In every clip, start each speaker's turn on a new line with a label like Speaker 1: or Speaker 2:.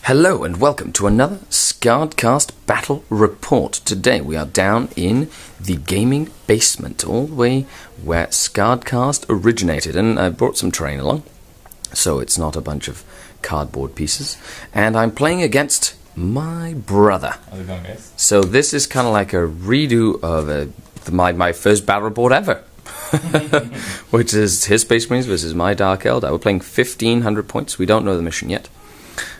Speaker 1: Hello and welcome to another SkaredCast Battle Report. Today we are down in the gaming basement, all the way where SkaredCast originated, and I brought some terrain along, so it's not a bunch of cardboard pieces, and I'm playing against my brother.
Speaker 2: How's it going, guys?
Speaker 1: So this is kind of like a redo of my first battle report ever, which is his Space Marines versus my Dark Eldar. We're playing 1500 points. We don't know the mission yet.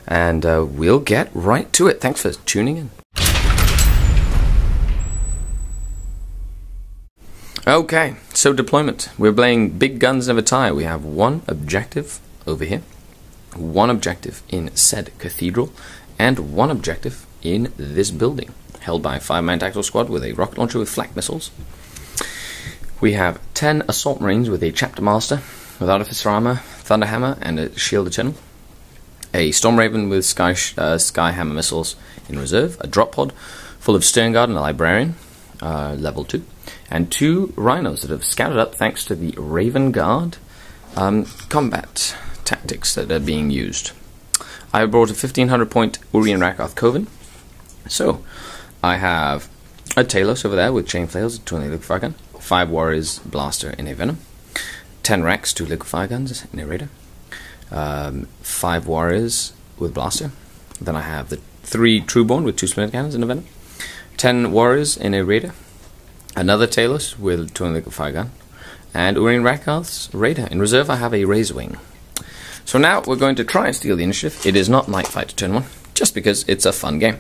Speaker 1: And we'll get right to it. Thanks for tuning in. Okay, so deployment. We're playing Big Guns Never Tire. We have one objective over here, one objective in said cathedral, and one objective in this building, held by a 5-man tactical squad with a rocket launcher with flak missiles. We have 10 assault marines with a chapter master, with artificer armor, thunderhammer, and a shielded channel. A Storm Raven with Sky Hammer missiles in reserve, a drop pod full of Sternguard and a Librarian, level 2, and 2 Rhinos that have scouted up thanks to the Ravenguard combat tactics that are being used. I brought a 1500 point Urian Rakath Coven. So, I have a Talos over there with chain flails, a 20 liquefire gun, 5 Warriors Blaster in a Venom, 10 Rex, 2 liquefire guns in a Raider, 5 Warriors with Blaster. Then I have the 3 Trueborn with 2 Splinter Cannons in a Venom, 10 Warriors in a Raider, another Talos with 2 liquefire gun, and Urian Rakath's Raider. In reserve I have a Razorwing. So now we're going to try and steal the initiative. It is not Night Fight turn 1, just because it's a fun game.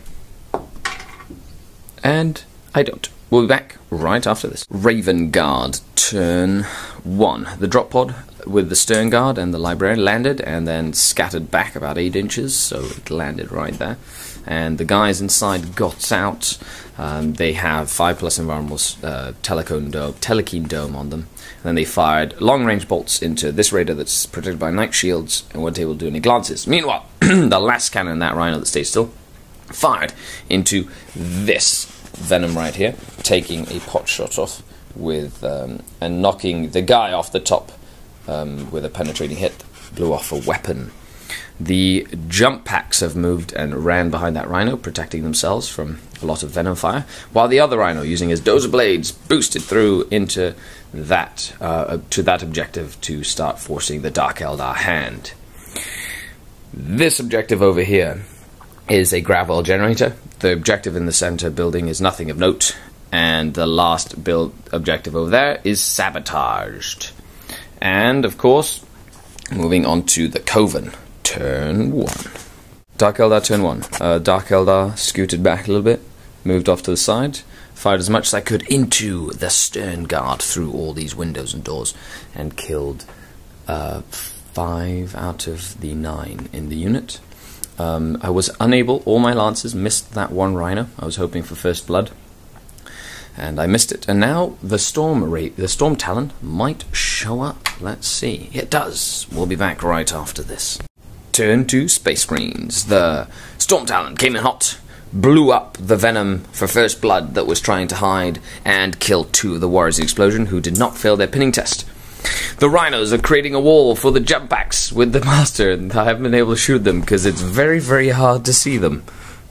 Speaker 1: And I don't. We'll be back right after this. Ravenguard turn 1. The drop pod with the Sternguard and the Librarian landed and then scattered back about 8 inches, so it landed right there. And the guys inside got out. They have 5+ environmental telecine dome on them. And then they fired long-range bolts into this Raider that's protected by night shields and weren't able to do any glances. Meanwhile, the last cannon, that Rhino that stayed still, fired into this Venom right here, taking a pot shot off with and knocking the guy off the top with a penetrating hit. Blew off a weapon. The jump packs have moved and ran behind that Rhino, protecting themselves from a lot of Venom fire, while the other Rhino, using his dozer blades, boosted through into that to that objective to start forcing the Dark Eldar hand. This objective over here is a gravel generator. The objective in the center building is nothing of note, and the last build objective over there is sabotaged. And of course, moving on to the Coven, turn 1. Dark Eldar turn 1. Dark Eldar scooted back a little bit, moved off to the side, fired as much as I could into the Sternguard through all these windows and doors, and killed 5 out of the 9 in the unit. I was unable, all my lances missed that one Rhino. I was hoping for first blood, and I missed it. And now the Storm Talon might show up. Let's see. It does. We'll be back right after this. Turn to Space Marines. The Storm Talon came in hot, blew up the Venom for first blood that was trying to hide, and killed 2 of the Warriors of the Explosion who did not fail their pinning test. The Rhinos are creating a wall for the jump packs with the Master, and I haven't been able to shoot them because it's very, very hard to see them,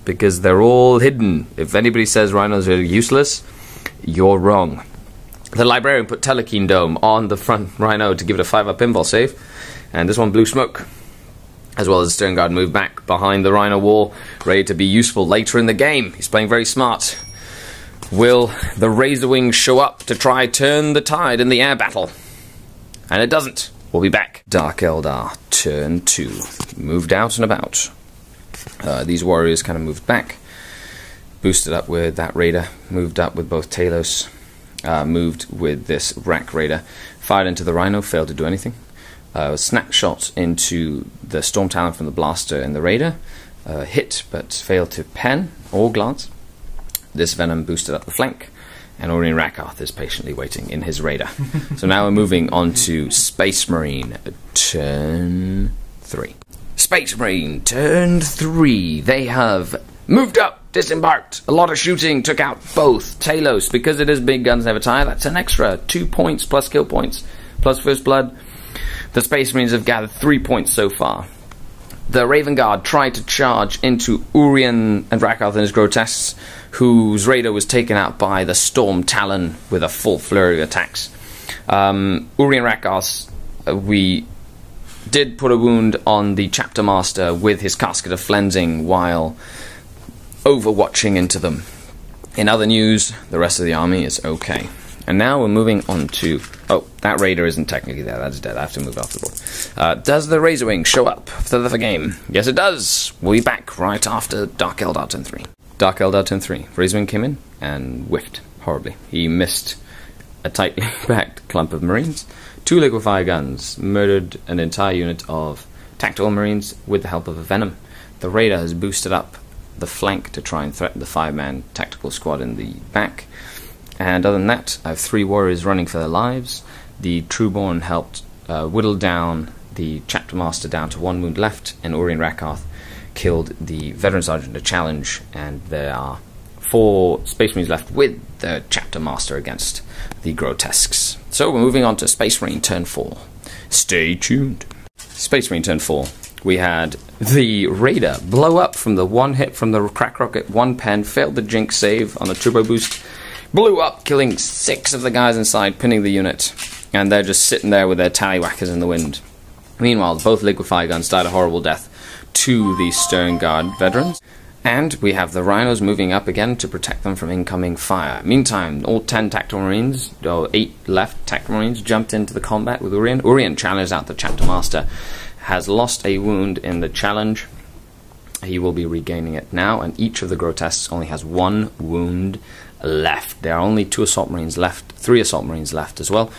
Speaker 1: because they're all hidden. If anybody says Rhinos are useless, you're wrong. The Librarian put Telecine Dome on the front Rhino to give it a 5-up pinball save, and this one blew smoke. As well as Sternguard moved back behind the Rhino wall, ready to be useful later in the game. He's playing very smart. Will the Razorwing show up to try turn the tide in the air battle? And it doesn't. We'll be back. Dark Eldar, turn 2. Moved out and about. These warriors kind of moved back. Boosted up with that Raider. Moved up with both Talos. Moved with this Rack Raider. Fired into the Rhino, failed to do anything. Snapshot into the Storm Talon from the Blaster and the Raider. Hit, but failed to pen or glance. This Venom boosted up the flank. And Urian Rakath is patiently waiting in his Raider. So now we're moving on to Space Marine, turn 3. Space Marine, turn 3. They have moved up, disembarked, a lot of shooting, took out both Talos. Because it is Big Guns Never Tire, that's an extra 2 points plus kill points, plus first blood. The Space Marines have gathered 3 points so far. the Ravenguard tried to charge into Urien and Rakath and his grotesques, whose raider was taken out by the Storm Talon with a full flurry of attacks. Urien Rakath, we did put a wound on the Chapter Master with his Casket of Flensing while overwatching into them. In other news, the rest of the army is okay. And now we're moving on to... Oh, that raider isn't technically there. That's dead. I have to move off the board. Does the Razorwing show up for the game? Yes, it does. We'll be back right after Dark Eldar turn 3. Dark Eldar turn 3. Razorwing came in and whiffed horribly. He missed a tightly packed clump of Marines, 2 liquefy guns, murdered an entire unit of tactical Marines with the help of a Venom. The raider has boosted up the flank to try and threaten the 5-man tactical squad in the back. And other than that, I have 3 warriors running for their lives. The Trueborn helped whittle down the Chapter Master down to 1 wound left, and Urien Rakath killed the Veteran Sergeant to challenge, and there are 4 Space Marines left with the Chapter Master against the Grotesques. So we're moving on to Space Marine turn 4. Stay tuned. Space Marine turn 4. We had the Raider blow up from the 1 hit from the crack rocket, 1 pen, failed the Jinx save on the turbo boost, blew up, killing 6 of the guys inside, pinning the unit, and they're just sitting there with their tallywhackers in the wind. Meanwhile, both liquefy guns died a horrible death to the Stern Guard veterans, and we have the Rhinos moving up again to protect them from incoming fire. Meantime, all 10 tactical Marines, or 8 left tactical Marines, jumped into the combat with Urien. Urien challenged out the Chapter Master, has lost a wound in the challenge. He will be regaining it now, and each of the Grotesques only has 1 wound left. There are only 2 Assault Marines left, 3 Assault Marines left as well.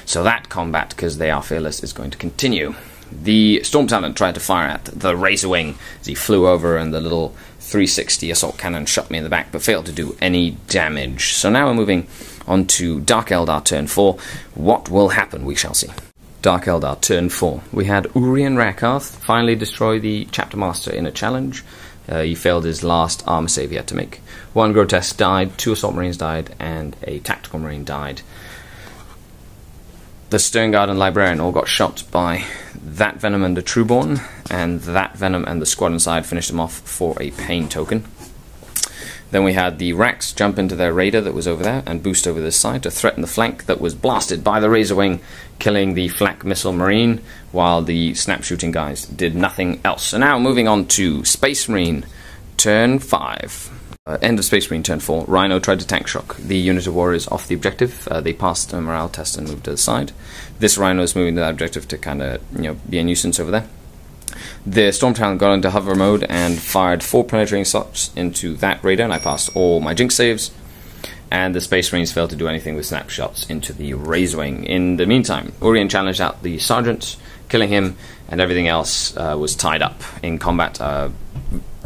Speaker 1: So that combat, because they are fearless, is going to continue. The Storm Talon tried to fire at the Razorwing as he flew over, and the little 360 assault cannon shot me in the back, but failed to do any damage. So now we're moving on to Dark Eldar turn 4. What will happen? We shall see. Dark Eldar turn 4. We had Urien Rakath finally destroy the Chapter Master in a challenge. He failed his last armor save he had to make. 1 Grotesque died, 2 Assault Marines died, and a Tactical Marine died. The Stern Guard and Librarian all got shot by that Venom and the Trueborn, and that Venom and the squad inside finished them off for a pain token. Then we had the Rax jump into their raider that was over there and boost over this side to threaten the flank that was blasted by the Razorwing, killing the Flak Missile Marine, while the snap shooting guys did nothing else. So now moving on to Space Marine turn 5. End of Space Marine turn 4. Rhino tried to tank shock the unit of warriors off the objective. They passed a morale test and moved to the side. This Rhino is moving to that objective to kind of, be a nuisance over there. The Storm Talon got into hover mode and fired 4 penetrating shots into that raider, and I passed all my Jinx saves. And the Space Marines failed to do anything with snapshots into the Razorwing. In the meantime, Urien challenged out the Sergeant, killing him, and everything else was tied up in combat.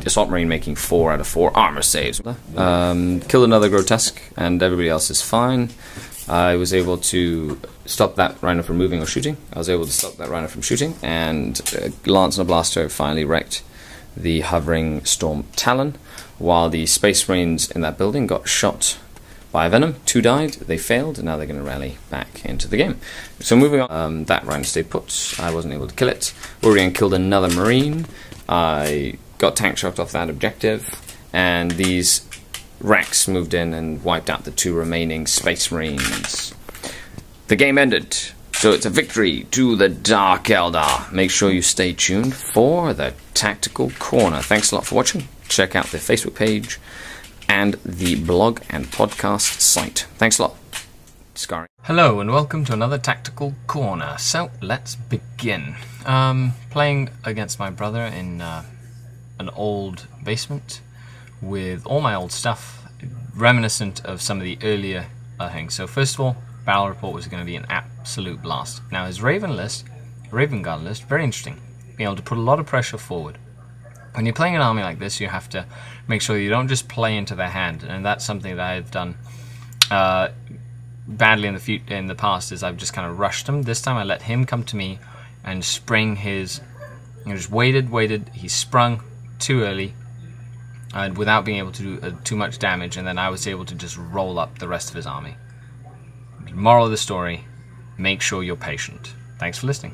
Speaker 1: Assault Marine making 4 out of 4 armor saves. Killed another Grotesque, and everybody else is fine. I was able to stop that Rhino from moving or shooting. I was able to stop that Rhino from shooting, and Lance and a Blaster finally wrecked the hovering Storm Talon, while the Space Marines in that building got shot by a Venom. 2 died, they failed, and now they're going to rally back into the game. So moving on, that Rhino stayed put. I wasn't able to kill it. Urien killed another Marine. I got tank shocked off that objective, and these Rax moved in and wiped out the 2 remaining Space Marines. The game ended, so it's a victory to the Dark Eldar. Make sure you stay tuned for the Tactical Corner. Thanks a lot for watching. Check out the Facebook page and the blog and podcast site. Thanks a lot. Skari.
Speaker 2: Hello and welcome to another Tactical Corner. So let's begin. Playing against my brother in an old basement with all my old stuff, reminiscent of some of the earlier things. So first of all, Battle Report was going to be an absolute blast. Now his Ravenguard list, very interesting. Being able to put a lot of pressure forward. When you're playing an army like this, you have to make sure you don't just play into their hand, and that's something that I've done badly in the past. Is I've just kind of rushed him. This time I let him come to me and spring his. Just waited. He sprung too early, without being able to do too much damage, and then I was able to just roll up the rest of his army. Moral of the story: make sure you're patient. Thanks for listening.